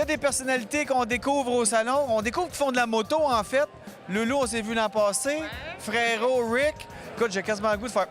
des personnalités qu'on découvre au salon. On découvre qu'ils font de la moto, en fait. Loulou, on s'est vu l'an passé. Frérot, Rick. Écoute, j'ai quasiment le goût de faire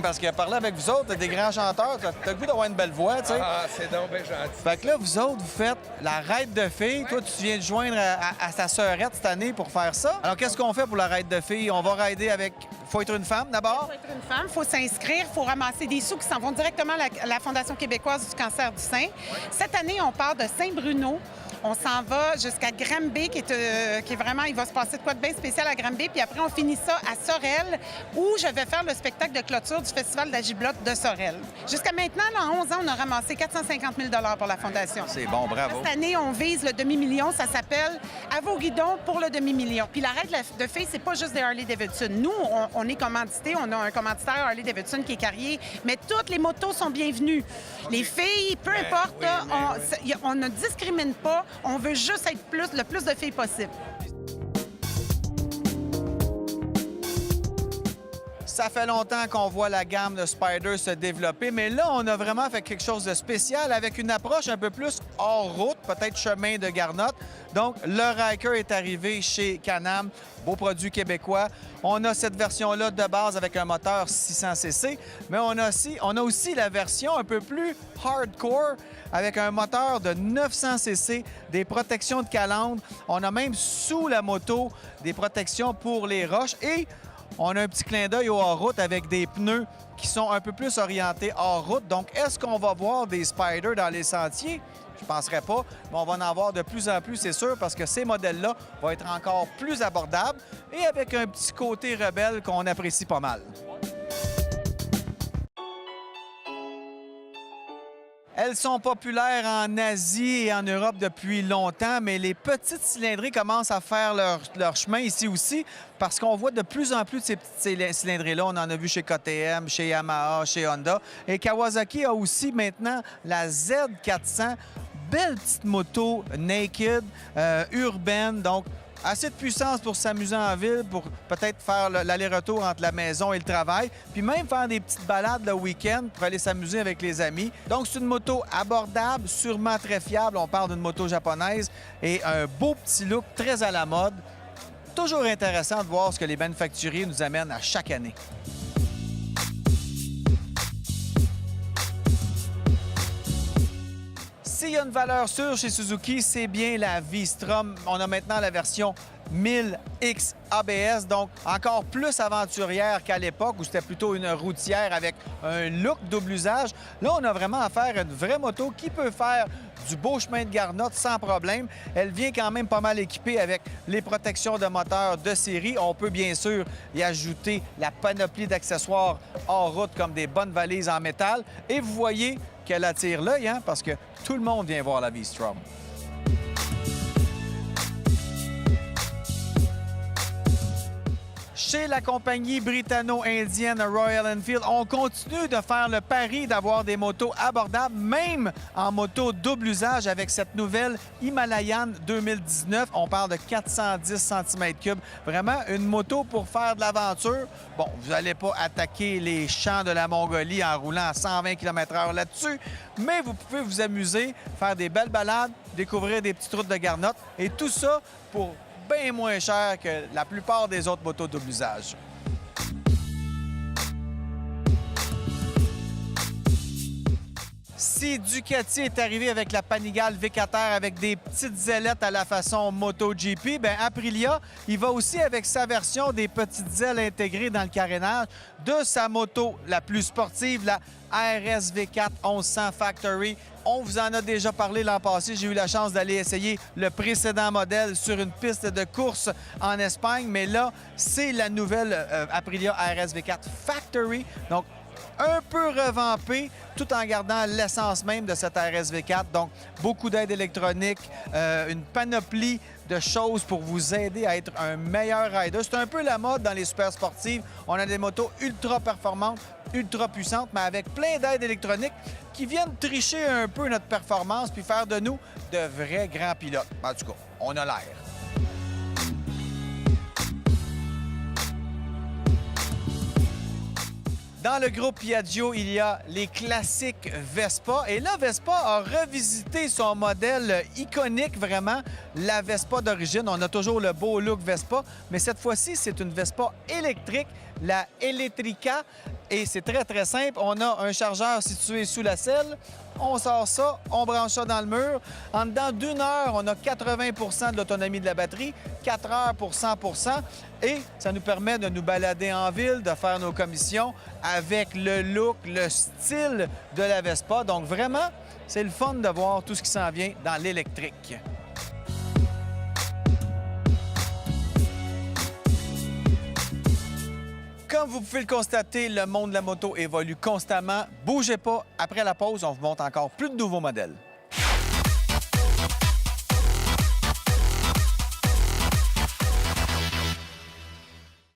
parce que parler avec vous autres, des grands chanteurs, t'as le goût d'avoir une belle voix, tu sais. Ah, c'est donc bien gentil. Fait que là, vous autres, vous faites la raide de filles. Toi, tu viens de joindre à sa sœurette cette année pour faire ça. Alors, qu'est-ce qu'on fait pour la raide de filles? On va raider avec... Faut être une femme, d'abord? Pour être une femme, il faut s'inscrire, il faut ramasser des sous qui s'en vont directement à la Fondation québécoise du cancer du sein. Cette année, on part de Saint-Bruno. On s'en va jusqu'à Granby, qui est vraiment... Il va se passer de quoi de bien spécial à Granby. Puis après, on finit ça à Sorel, où je vais faire le spectacle de clôture du Festival d'Agiblotte de Sorel. Jusqu'à maintenant, là, en 11 ans, on a ramassé 450 000 pour la Fondation. C'est bon, bravo. Cette année, on vise le demi-million. Ça s'appelle « À vos guidons pour le demi-million ». Puis la raide de filles, c'est pas juste des Harley-Davidson. Nous, on est commandité. On a un commanditaire Harley-Davidson qui est Carrier. Mais toutes les motos sont bienvenues. Les filles, peu importe, oui, là, on ne discrimine pas. On veut juste être le plus de filles possible. Ça fait longtemps qu'on voit la gamme de Spyder se développer, mais là, on a vraiment fait quelque chose de spécial avec une approche un peu plus hors route, peut-être chemin de Garnotte. Donc, le Ryker est arrivé chez Can-Am, beau produit québécois. On a cette version-là de base avec un moteur 600cc, mais on a aussi la version un peu plus hardcore avec un moteur de 900cc, des protections de calandre. On a même sous la moto des protections pour les roches et on a un petit clin d'œil au hors-route avec des pneus qui sont un peu plus orientés hors-route. Donc, est-ce qu'on va voir des Spyder dans les sentiers? Je ne penserais pas, mais on va en avoir de plus en plus, c'est sûr, parce que ces modèles-là vont être encore plus abordables et avec un petit côté rebelle qu'on apprécie pas mal. Elles sont populaires en Asie et en Europe depuis longtemps, mais les petites cylindrées commencent à faire leur chemin ici aussi parce qu'on voit de plus en plus de ces petites cylindrées-là. On en a vu chez KTM, chez Yamaha, chez Honda. Et Kawasaki a aussi maintenant la Z400, belle petite moto naked, urbaine, donc assez de puissance pour s'amuser en ville, pour peut-être faire l'aller-retour entre la maison et le travail, puis même faire des petites balades le week-end pour aller s'amuser avec les amis. Donc, c'est une moto abordable, sûrement très fiable. On parle d'une moto japonaise et un beau petit look très à la mode. Toujours intéressant de voir ce que les manufacturiers nous amènent à chaque année. S'il y a une valeur sûre chez Suzuki, c'est bien la V-Strom. On a maintenant la version 1000X ABS, donc encore plus aventurière qu'à l'époque où c'était plutôt une routière avec un look double usage. Là, on a vraiment affaire à une vraie moto qui peut faire du beau chemin de Garnotte sans problème. Elle vient quand même pas mal équipée avec les protections de moteur de série. On peut bien sûr y ajouter la panoplie d'accessoires hors route comme des bonnes valises en métal. Et vous voyez qu'elle attire l'œil, hein, parce que tout le monde vient voir la V-Strom. Chez la compagnie britanno-indienne Royal Enfield, on continue de faire le pari d'avoir des motos abordables, même en moto double usage avec cette nouvelle Himalayan 2019. On parle de 410 cm3. Vraiment une moto pour faire de l'aventure. Bon, vous n'allez pas attaquer les champs de la Mongolie en roulant à 120 km/h là-dessus, mais vous pouvez vous amuser, faire des belles balades, découvrir des petites routes de Garnotte et tout ça pour bien moins cher que la plupart des autres motos double usage. Si Ducati est arrivé avec la Panigale V4R avec des petites ailettes à la façon MotoGP, bien Aprilia, il va aussi avec sa version des petites ailes intégrées dans le carénage de sa moto la plus sportive, la RS V4 1100 Factory. On vous en a déjà parlé l'an passé. J'ai eu la chance d'aller essayer le précédent modèle sur une piste de course en Espagne, mais là, c'est la nouvelle Aprilia RS V4 Factory. Donc, un peu revampé, tout en gardant l'essence même de cette RSV4. Donc, beaucoup d'aide électronique, une panoplie de choses pour vous aider à être un meilleur rider. C'est un peu la mode dans les super sportives. On a des motos ultra performantes, ultra puissantes, mais avec plein d'aides électroniques qui viennent tricher un peu notre performance puis faire de nous de vrais grands pilotes. En tout cas, on a l'air. Dans le groupe Piaggio, il y a les classiques Vespa. Et là, Vespa a revisité son modèle iconique, vraiment, la Vespa d'origine. On a toujours le beau look Vespa, mais cette fois-ci, c'est une Vespa électrique, la Elettrica. Et c'est très, très simple. On a un chargeur situé sous la selle. On sort ça, on branche ça dans le mur. En dedans d'une heure, on a 80 de l'autonomie de la batterie, 4 heures pour 100 et ça nous permet de nous balader en ville, de faire nos commissions avec le look, le style de la Vespa. Donc vraiment, c'est le fun de voir tout ce qui s'en vient dans l'électrique. Comme vous pouvez le constater, le monde de la moto évolue constamment. Bougez pas, après la pause, on vous montre encore plus de nouveaux modèles.